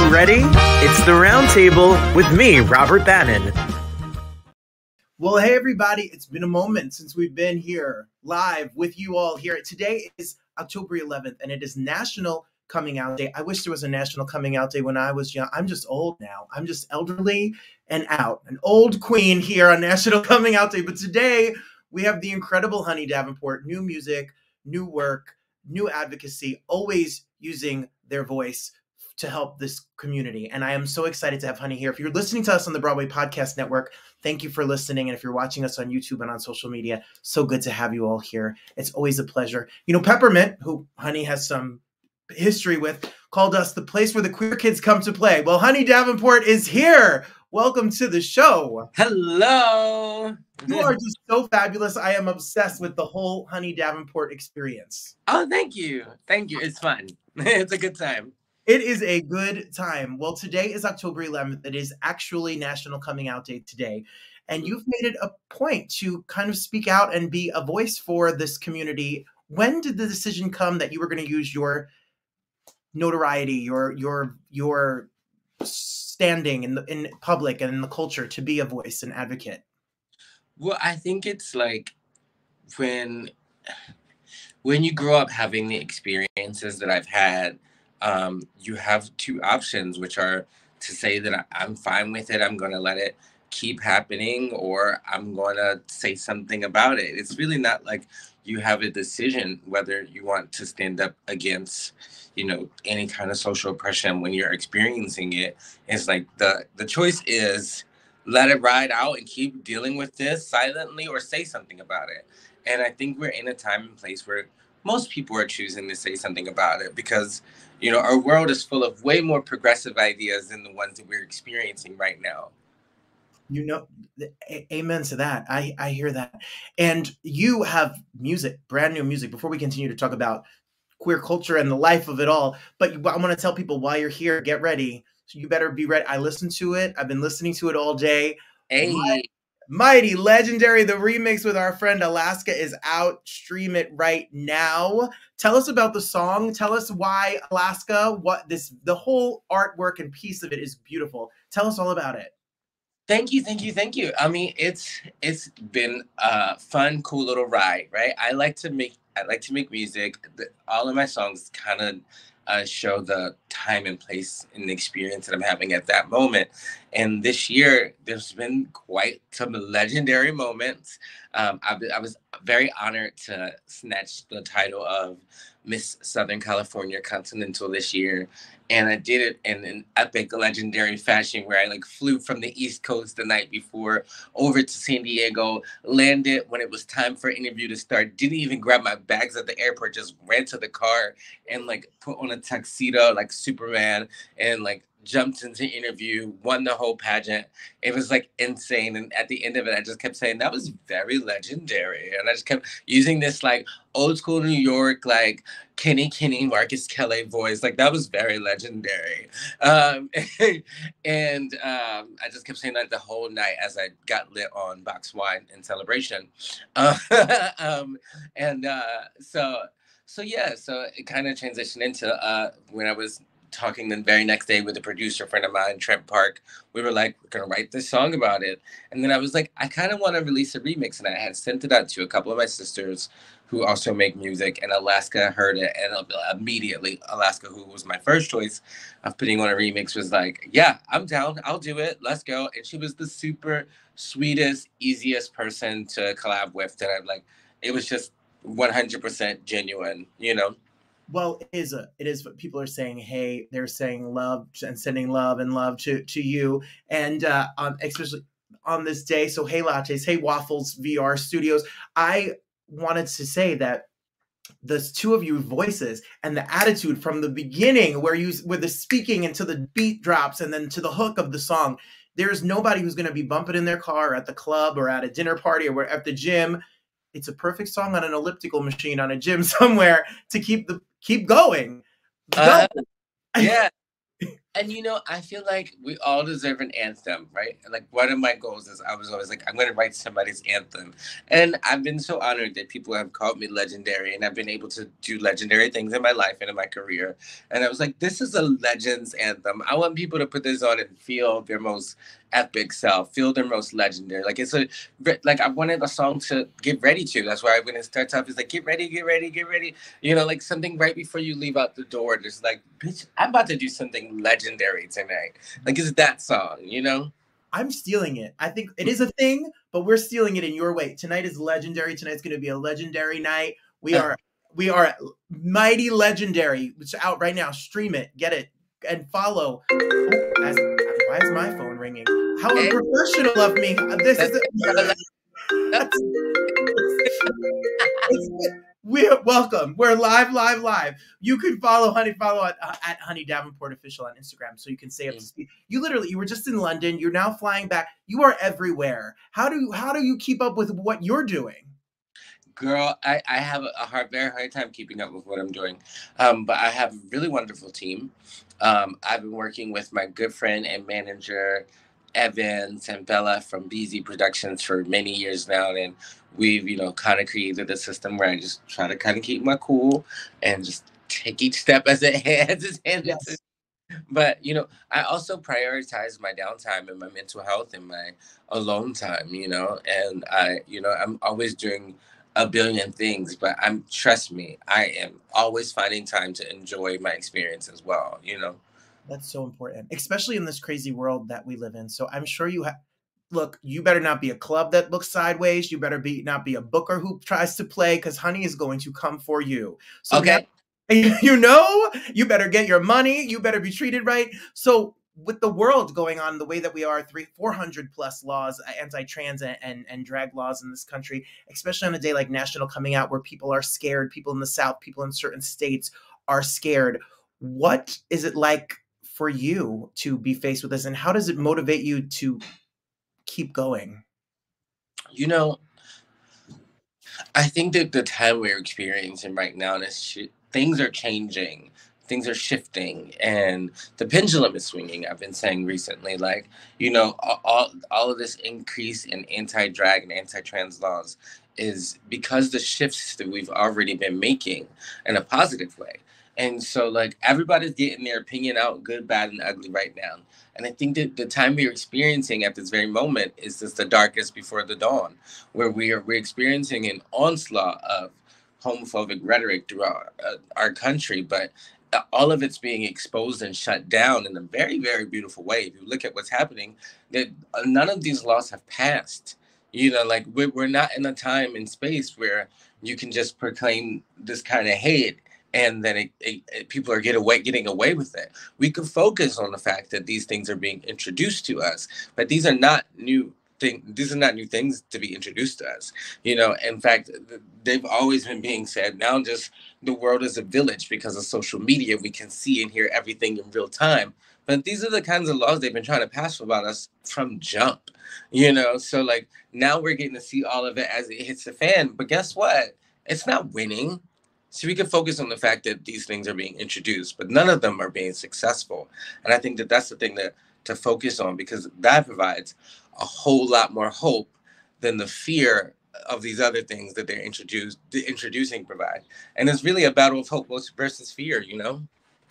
you ready? It's the Roundtable with me, Robert Bannon. Well, hey, everybody. It's been a moment since we've been here live with you all here. Today is October 11th, and it is National Coming Out Day. I wish there was a National Coming Out Day when I was young. I'm just old now. I'm just elderly and out. An old queen here on National Coming Out Day. But today, we have the incredible Honey Davenport. New music, new work, new advocacy, always using their voice to help this community. And I am so excited to have Honey here. If you're listening to us on the Broadway Podcast Network, thank you for listening. And if you're watching us on YouTube and on social media, so good to have you all here. It's always a pleasure. You know, Peppermint, who Honey has some history with, called us the place where the queer kids come to play. Well, Honey Davenport is here. Welcome to the show. Hello. You are just so fabulous. I am obsessed with the whole Honey Davenport experience. Oh, thank you. Thank you. It's fun. It's a good time. It is a good time. Well, today is October 11th. It is actually National Coming Out Day today. And you've made it a point to kind of speak out and be a voice for this community. When did the decision come that you were going to use your notoriety, your standing in public and in the culture to be a voice and advocate? Well, I think it's like when you grow up having the experiences that I've had, you have two options, which are to say that I'm fine with it, I'm going to let it keep happening, or I'm going to say something about it. It's really not like you have a decision whether you want to stand up against, you know, any kind of social oppression when you're experiencing it. It's like the choice is let it ride out and keep dealing with this silently, or say something about it. And I think we're in a time and place where most people are choosing to say something about it because, you know, our world is full of way more progressive ideas than the ones that we're experiencing right now. You know, amen to that. I hear that. And you have music, brand new music, before we continue to talk about queer culture and the life of it all. But I want to tell people while you're here, get ready. So you better be ready. I listened to it. I've been listening to it all day. Hey. Mighty Legendary, the remix with our friend Alaska is out. Stream it right now. Tell us about the song. Tell us why Alaska, the whole artwork and piece of it is beautiful. Tell us all about it. Thank you. I mean, it's been a fun, cool little ride, right? I like to make music. All of my songs kind of show the time and place and the experience that I'm having at that moment. And this year, there's been quite some legendary moments. I was very honored to snatch the title of Miss Southern California Continental this year. And I did it in an epic, legendary fashion where I flew from the East Coast the night before over to San Diego, landed when it was time for interview to start, didn't even grab my bags at the airport, just ran to the car and put on a tuxedo like Superman and jumped into interview, won the whole pageant. It was insane. And at the end of it, I just kept saying that was very legendary. And I just kept using this old school New York, Kenny, Marcus Kelly voice. That was very legendary. And I just kept saying that the whole night as I got lit on box wine in celebration. So it kind of transitioned into when I was talking the very next day with a producer friend of mine, Trent Park. We were we're gonna write this song about it. And then I was I kind of want to release a remix. And I had sent it out to a couple of my sisters who also make music, and Alaska heard it, and immediately Alaska, who was my first choice of putting on a remix, was yeah, I'm down, I'll do it, let's go. And she was the super sweetest, easiest person to collab with, that it was just 100% genuine, you know. Well, it is what people are saying. Hey, they're saying love and sending love and love to you. And especially on this day. So, hey, Lattes, hey, Waffles VR Studios. I wanted to say that the two of you voices and the attitude from the beginning where the speaking into the beat drops and then to the hook of the song, there's nobody who's going to be bumping in their car at the club or at a dinner party or at the gym. It's a perfect song on an elliptical machine on a gym somewhere to keep going. Yeah. And I feel like we all deserve an anthem, right? Like one of my goals is I was always like, I'm gonna write somebody's anthem. And I've been so honored that people have called me legendary and I've been able to do legendary things in my life and in my career. And I was like, this is a legends anthem. I want people to put this on and feel their most epic self, feel their most legendary. Like like I wanted a song to get ready to. That's why when it starts off, it's like, get ready, get ready, get ready. Like something right before you leave out the door. Just like, bitch, I'm about to do something legendary tonight. Like it's that song. I'm stealing it. I think it is a thing, but we're stealing it in your way. Tonight is legendary. Tonight's going to be a legendary night. We are mighty legendary. It's out right now. Stream it, get it, and follow. Why is my phone ringing? How unprofessional of me. This is We're welcome. We're live. You can follow Honey, at Honey Davenport Official on Instagram, so you can stay up to speed. You were just in London. You're now flying back. You are everywhere. How do you keep up with what you're doing? Girl, I have a very hard time keeping up with what I'm doing. But I have a really wonderful team. I've been working with my good friend and manager, Evans and Bella from BZ Productions for many years now. And we've, kind of created a system where I just try to kind of keep my cool and just take each step as it is handed Yes. to. But, I also prioritize my downtime and my mental health and my alone time, and I'm always doing a billion things, but trust me, I am always finding time to enjoy my experience as well, That's so important, especially in this crazy world that we live in. So I'm sure look, you better not be a club that looks sideways. You better not be a booker who tries to play, because Honey is going to come for you. So okay. You better get your money. You better be treated right. So with the world going on the way that we are, 400 plus laws, anti-trans and drag laws in this country, especially on a day like National Coming Out, where people are scared, people in the South, people in certain states are scared. What is it like for you to be faced with this, and how does it motivate you to keep going? I think that the time we're experiencing right now, things are changing, things are shifting, and the pendulum is swinging. I've been saying recently, like, all of this increase in anti-drag and anti-trans laws is because the shifts that we've already been making in a positive way. And so, like, everybody's getting their opinion out, good, bad, and ugly right now. And I think that the time we're experiencing at this very moment is just the darkest before the dawn, where we're experiencing an onslaught of homophobic rhetoric throughout our country, but all of it's being exposed and shut down in a very, very beautiful way. If you look at what's happening, that none of these laws have passed. Like we're not in a time and space where you can just proclaim this kind of hate and then people are getting away with it. We could focus on the fact that these things are being introduced to us, but these are not new things to be introduced to us. In fact, they've always been being said. Now just the world is a village because of social media. We can see and hear everything in real time. But these are the kinds of laws they've been trying to pass about us from jump. So like now we're getting to see all of it as it hits the fan. But guess what? It's not winning. So we can focus on the fact that these things are being introduced, but none of them are being successful. And I think that that's the thing to focus on, because that provides a whole lot more hope than the fear of these other things that they're introducing provide. And it's really a battle of hope versus fear,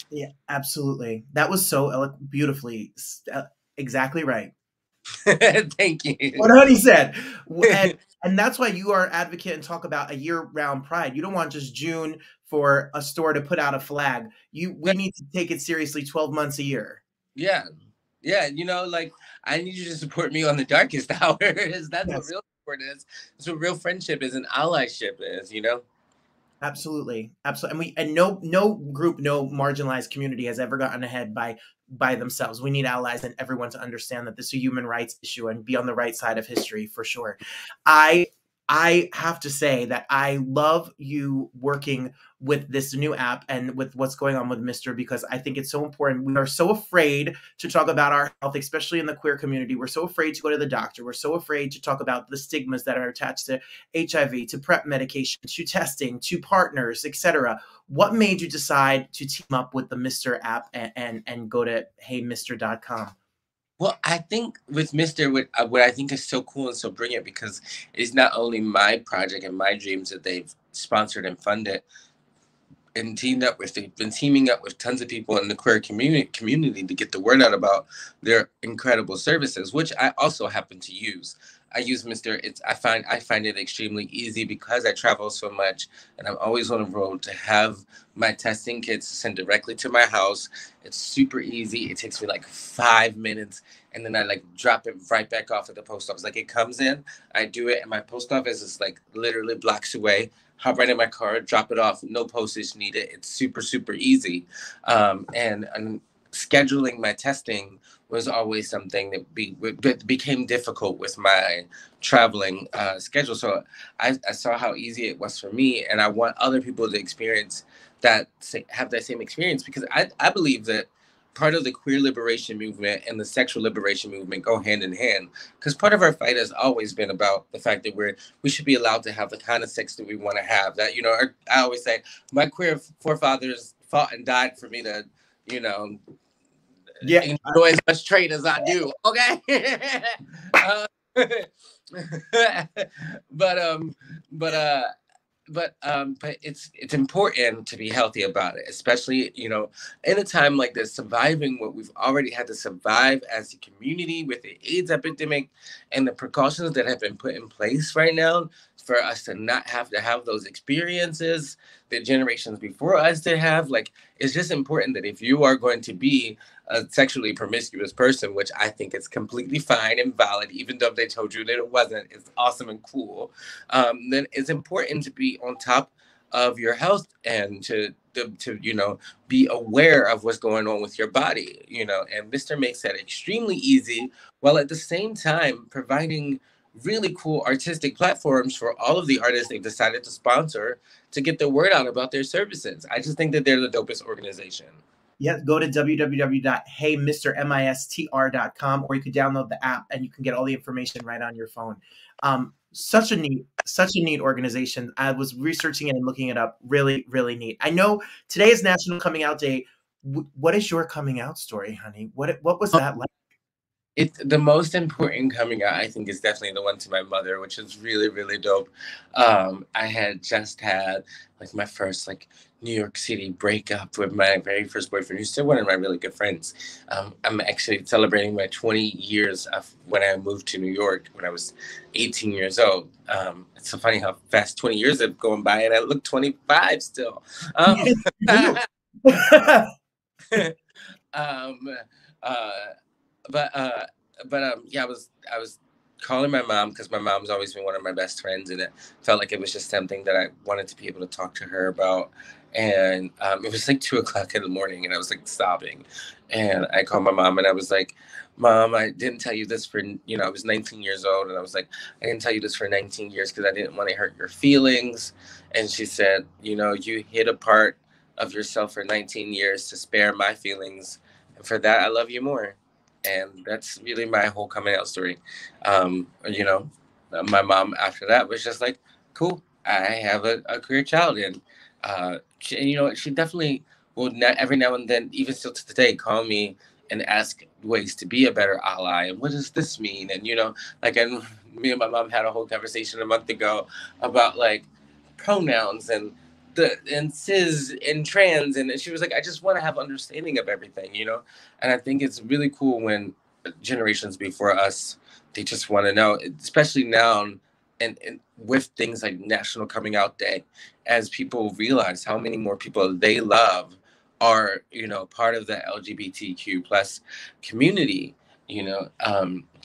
Yeah, absolutely. That was so beautifully, exactly right. Thank you. What Honey said. And that's why you are an advocate and talk about a year-round pride. You don't want just June for a store to put out a flag. We need to take it seriously 12 months a year. Yeah. Yeah, like I need you to support me on the darkest hours. That's what real support is. That's what real friendship is and allyship is, Absolutely. And no group, no marginalized community has ever gotten ahead by themselves. We need allies and everyone to understand that this is a human rights issue and be on the right side of history for sure. I I have to say that I love you working with this new app and with what's going on with Mistr, because I think it's so important. We are so afraid to talk about our health, especially in the queer community. We're so afraid to go to the doctor. We're so afraid to talk about the stigmas that are attached to HIV, to PrEP medication, to testing, to partners, etc. What made you decide to team up with the Mistr app and go to heymistr.com? Well, I think with Mistr, what I think is so cool and so brilliant, because it's not only my project and my dreams that they've sponsored and funded and teamed up with. They've been teaming up with tons of people in the queer community to get the word out about their incredible services, which I also happen to use. I use Mistr. I find it extremely easy because I travel so much and I'm always on the road, to have my testing kits sent directly to my house. It's super easy. It takes me like 5 minutes, and then I like drop it right back off at the post office. Like, it comes in, I do it, and my post office is like literally blocks away. Hop right in my car, drop it off, no postage needed. It's super, super easy. And scheduling my testing was always something that became difficult with my traveling schedule. So I saw how easy it was for me, and I want other people to experience that, have that same experience, because I believe that part of the queer liberation movement and the sexual liberation movement go hand in hand, because part of our fight has always been about the fact that we should be allowed to have the kind of sex that we want to have. That, you know, I always say my queer forefathers fought and died for me to, you know, enjoy as much trade as I do. Okay. But it's important to be healthy about it, especially, you know, in a time like this, surviving what we've already had to survive as a community with the AIDS epidemic and the precautions that have been put in place right now for us to not have to have those experiences that generations before us did have. Like, it's just important that if you are going to be a sexually promiscuous person, which I think is completely fine and valid, even though they told you that it wasn't, it's awesome and cool, then it's important to be on top of your health and to you know, be aware of what's going on with your body, you know. And Mistr makes that extremely easy, while at the same time providing really cool artistic platforms for all of the artists they've decided to sponsor to get the word out about their services. I just think that they're the dopest organization. Yeah, go to www.heymistr.com, or you could download the app and you can get all the information right on your phone. Such a neat organization. I was researching it and looking it up. Really, really neat. I know today is National Coming Out Day. What is your coming out story, honey? What was that like? It's the most important coming out, I think, is definitely the one to my mother, which is really, really dope. I had just had like my first like New York City breakup with my very first boyfriend, who's still one of my really good friends. I'm actually celebrating my 20 years of when I moved to New York when I was 18 years old. It's so funny how fast 20 years have gone by, and I look 25 still. Yeah, I was calling my mom because my mom's always been one of my best friends, and it felt like it was just something that I wanted to be able to talk to her about. And it was like 2:00 in the morning, and I was like sobbing, and I called my mom and I was like, "Mom, I didn't tell you this for, you know, I was 19 years old, and I was like, I didn't tell you this for 19 years because I didn't want to hurt your feelings." And she said, "You know, you hid a part of yourself for 19 years to spare my feelings, and for that I love you more." And that's really my whole coming out story. You know, my mom after that was just like, "Cool, I have a queer child," and you know, she definitely will every now and then, even still to today, call me and ask ways to be a better ally. And what does this mean? And, you know, like, and me and my mom had a whole conversation a month ago about like pronouns and cis and trans, and she was like, "I just want to have understanding of everything," you know. And I think it's really cool when generations before us, they just want to know, especially now, and with things like National Coming Out Day, as people realize how many more people they love are, you know, part of the LGBTQ plus community, you know,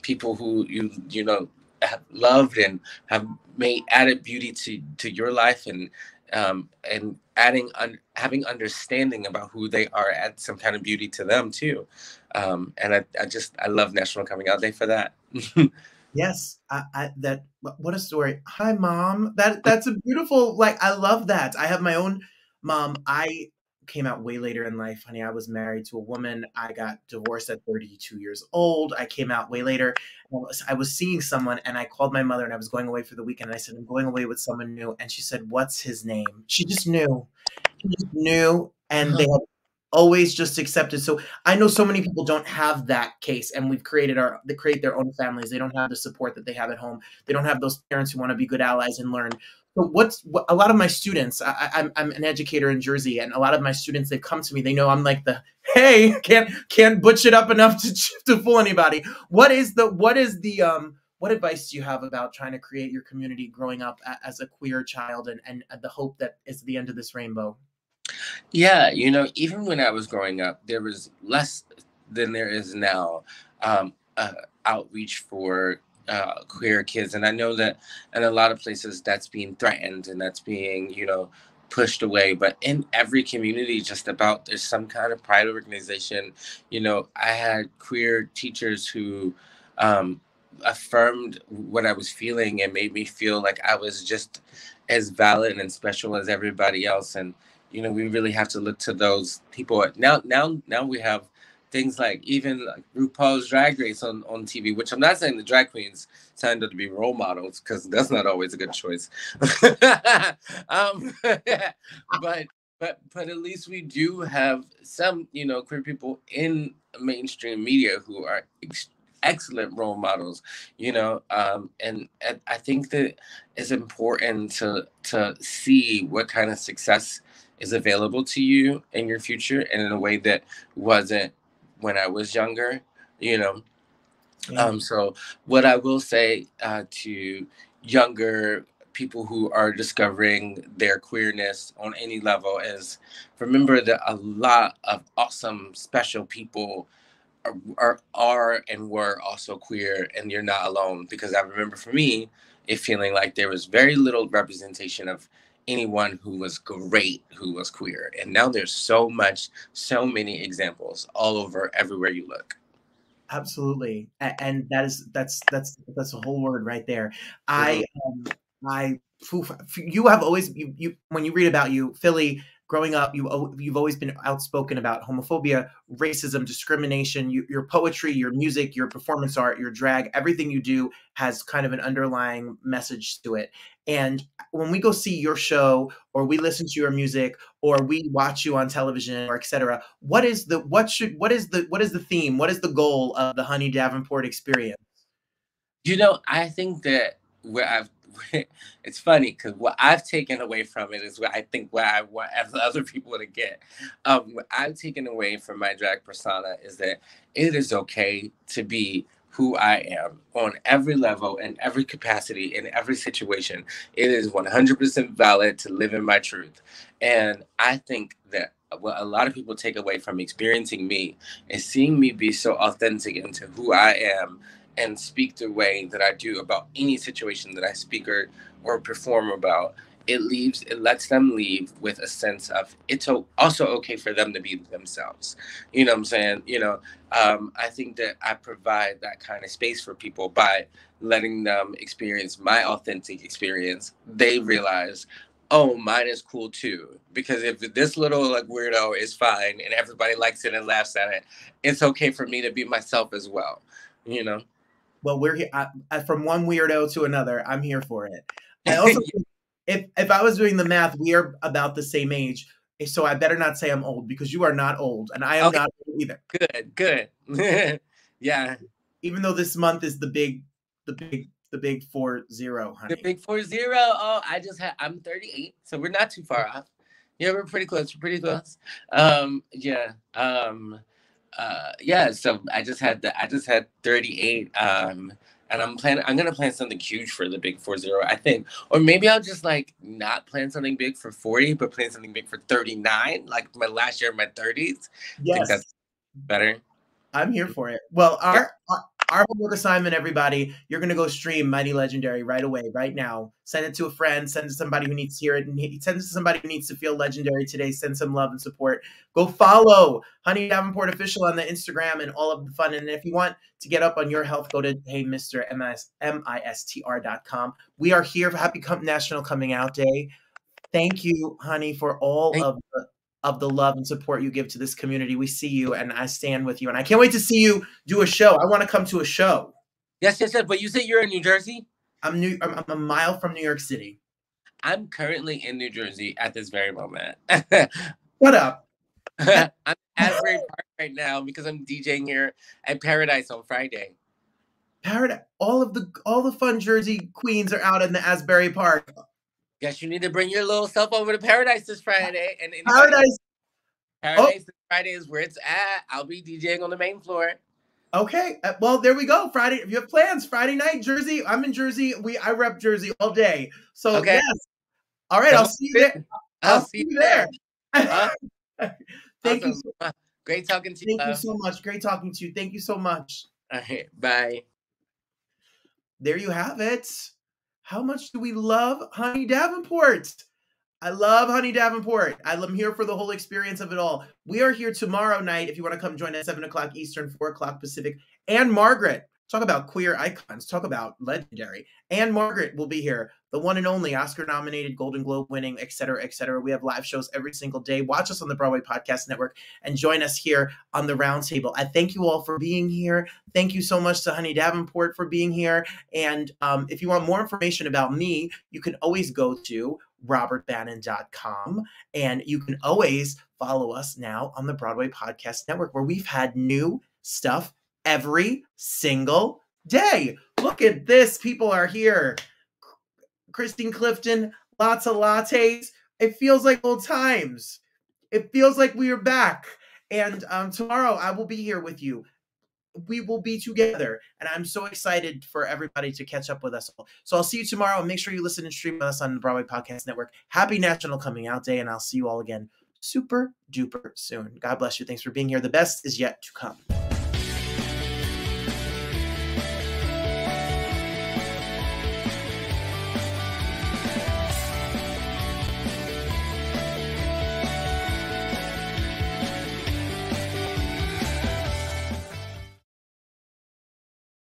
people who you know have loved and have made added beauty to your life, and having understanding about who they are, add some kind of beauty to them too. And I love National Coming Out Day for that. Yes, what a story. Hi, mom. That's a beautiful, like, I love that. I have my own mom. I came out way later in life, honey. I was married to a woman. I got divorced at 32 years old. I came out way later. I was seeing someone and I called my mother and I was going away for the weekend. And I said, I'm going away with someone new. And she said, what's his name? She just knew. She just knew. And they had always just accepted. So I know so many people don't have that case, and we've they create their own families. They don't have the support that they have at home. They don't have those parents who want to be good allies and learn. So a lot of my students, I'm an educator in Jersey, and a lot of my students, they've come to me. They know I'm like hey, can't butch it up enough to fool anybody. What advice do you have about trying to create your community growing up as a queer child and the hope that is the end of this rainbow? Yeah, even when I was growing up, there was less than there is now outreach for queer kids. And I know that in a lot of places that's being threatened and that's being, pushed away. But in every community, just about, there's some kind of pride organization. I had queer teachers who affirmed what I was feeling and made me feel like I was just as valid and special as everybody else. And we really have to look to those people. Now we have things like even like RuPaul's Drag Race on TV, which I'm not saying the drag queens signed up to be role models, because that's not always a good choice. But at least we do have some, queer people in mainstream media who are excellent role models, and I think that it's important to see what kind of success is available to you in your future, and in a way that wasn't when I was younger, Yeah. So what I will say to younger people who are discovering their queerness on any level is, remember that a lot of awesome, special people are and were also queer, and you're not alone. Because I remember for me, it feeling like there was very little representation of anyone who was great who was queer, and now there's so many examples all over, everywhere you look. Absolutely, and that's a whole word right there. Mhm. I you have always you when you read about you, Philly, growing up, you've always been outspoken about homophobia, racism, discrimination. Your poetry, your music, your performance art, your drag, everything you do has kind of an underlying message to it. And when we go see your show, or we listen to your music, or we watch you on television, or etc., what is the theme? What is the goal of the Honey Davenport experience? I think that where I've it's funny because what I've taken away from it is what I think what I want as other people to get. What I've taken away from my drag persona is that it is okay to be who I am on every level, in every capacity, in every situation. It is 100% valid to live in my truth. And I think that what a lot of people take away from experiencing me is seeing me be so authentic into who I am and speak the way that I do about any situation that I speak or perform about. It lets them leave with a sense of it's also okay for them to be themselves. You know what I'm saying? I think that I provide that kind of space for people by letting them experience my authentic experience. They realize, oh, mine is cool too. Because if this little like weirdo is fine and everybody likes it and laughs at it, it's okay for me to be myself as well. You know? Well, we're here from one weirdo to another. I'm here for it. I also, if I was doing the math, we are about the same age. So I better not say I'm old, because you are not old, and I am Okay, not old either. good. Yeah. Even though this month is the big 40, The honey. big 40. Oh, I'm 38, so we're not too far off. Yeah, we're pretty close. We're pretty close. Yeah. Yeah, so I just had 38. And I'm gonna plan something huge for the big 40, I think. Or maybe I'll just like not plan something big for 40, but plan something big for 39, like my last year of my 30s. I think Yes, that's better. I'm here for it. Well, Yeah. our homework assignment, everybody, you're going to go stream Mighty Legendary right away, right now. Send it to a friend. Send it to somebody who needs to hear it. And send it to somebody who needs to feel legendary today. Send some love and support. Go follow Honey Davenport Official on the Instagram and all of the fun. And if you want to get up on your health, go to Hey Mistr, MISTR.com. We are here for Happy National Coming Out Day. Thank you, honey, for all of the love and support you give to this community. We see you, and I stand with you. And I can't wait to see you do a show. I want to come to a show. Yes. But you say you're in New Jersey? I'm a mile from New York City. I'm currently in New Jersey at this very moment. What up? I'm at Asbury Park right now because I'm DJing here at Paradise on Friday. Paradise. All the fun Jersey queens are out in the Asbury Park. Guess you need to bring your little self over to Paradise this Friday. And Paradise this Friday is where it's at. I'll be DJing on the main floor. Okay. Well, there we go. Friday. If you have plans, Friday night, Jersey. I'm in Jersey. I rep Jersey all day. So okay. Yes. All right. I'll see you there. I'll see you there. Thank you. Great talking to you. Thank you so much. Great talking to you. Thank you so much. All right. Bye. There you have it. How much do we love Honey Davenport? I love Honey Davenport. I'm here for the whole experience of it all. We are here tomorrow night if you want to come join at 7 o'clock Eastern, 4 o'clock Pacific. And Margaret, talk about queer icons, talk about legendary. And Margaret will be here, the one and only Oscar-nominated, Golden Globe winning, et cetera, et cetera. We have live shows every single day. Watch us on the Broadway Podcast Network and join us here on the Roundtable. I thank you all for being here. Thank you so much to Honey Davenport for being here. And if you want more information about me, you can always go to robertbannon.com, and you can always follow us now on the Broadway Podcast Network, where we've had new stuff every single day. Look at this. People are here. Christine Clifton, lots of lattes. It feels like old times. It feels like we are back. And tomorrow I will be here with you. We will be together, and I'm so excited for everybody to catch up with us all. So I'll see you tomorrow, and make sure you listen and stream with us on the Broadway Podcast Network. Happy National Coming Out Day, and I'll see you all again super duper soon. God bless you. Thanks for being here. The best is yet to come.